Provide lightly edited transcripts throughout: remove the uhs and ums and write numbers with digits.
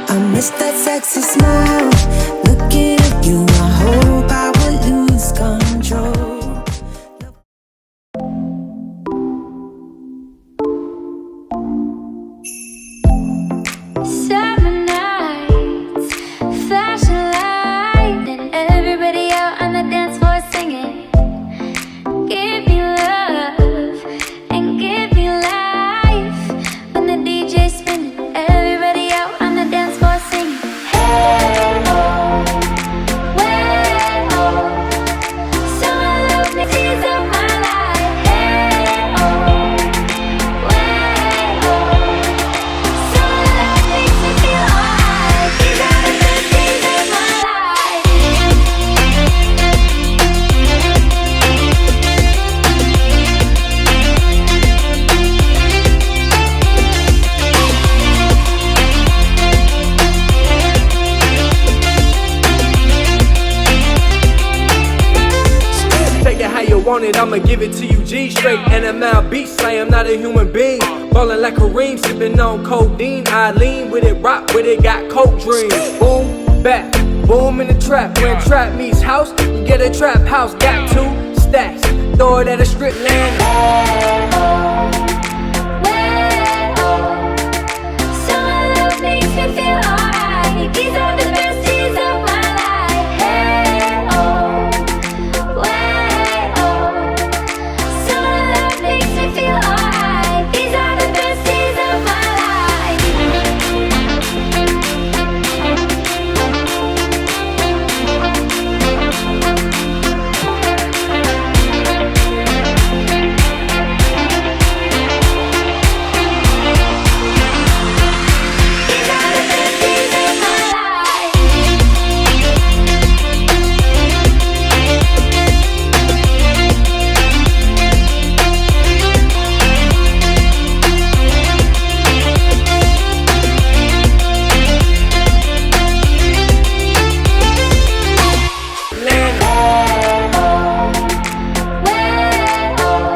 I miss that sexy smile. Looking at you, I hope I would lose control. Summer nights, flashing light, and everybody out on the dance floor singing. Give me love and give me life. When the DJ's spinning, everybody out on the dance floor singing. Hey oh, way oh, summer love me tears of my life. Hey oh, way oh, summer love makes me feel alright. These are the best days of my life. Take it how you want it, I'ma give it to you G straight. NML beats, I am not a human being. Ballin' like Kareem, sippin' on codeine. I lean with it, rock with it, got coke dreams. Boom, back, boom in the trap. When trap meets house, we get a trap house. Got 2 stacks, throw it at a strip land. Way oh, summer love makes me feel alright. These are the best days of my life. Hey oh, way oh, summer love makes me feel alright. These are the best days of my life. These are the best days of my life. Land. Way oh,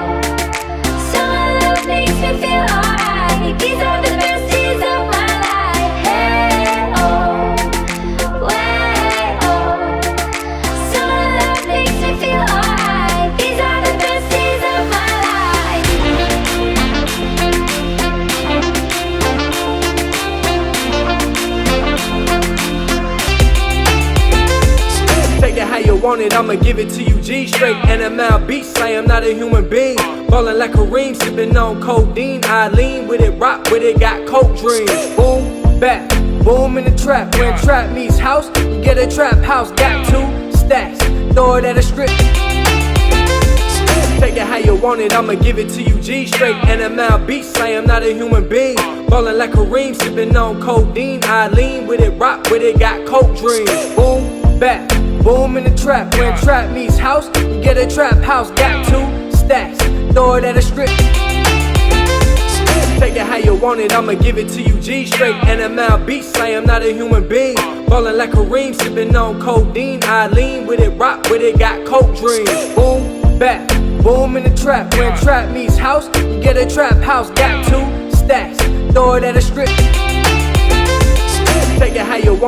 summer love makes me feel alright. These are the best days of my life. Hey oh, way oh, summer love makes me feel alright. These are the best days of my life. Take it how you want it, I'ma give it to you G straight. NML beats, I am not a human being. Ballin' like Kareem, sippin' on codeine. I lean with it, rock with it, got coke dreams. Boom, back, boom in the trap. When trap meets house, we get a trap house. Got 2 stacks, throw it at a strip. Take it how you want it, I'ma give it to you G straight. NML beats, I am not a human being. Ballin' like Kareem, sippin' on codeine. I lean with it, rock with it, got coke dreams. Boom, back, boom in the trap. When trap meets house, we get a trap house. Got 2 stacks, throw it at a strip. Take it how you want it, I'ma give it to you G straight. NML beats, I am not a human being. Ballin' like Kareem, sippin' on codeine. I lean with it, rock with it, got coke dreams. Boom, back, boom in the trap. When trap meets house, we get a trap house. Got 2 stacks, throw it at a strip. Take it how you want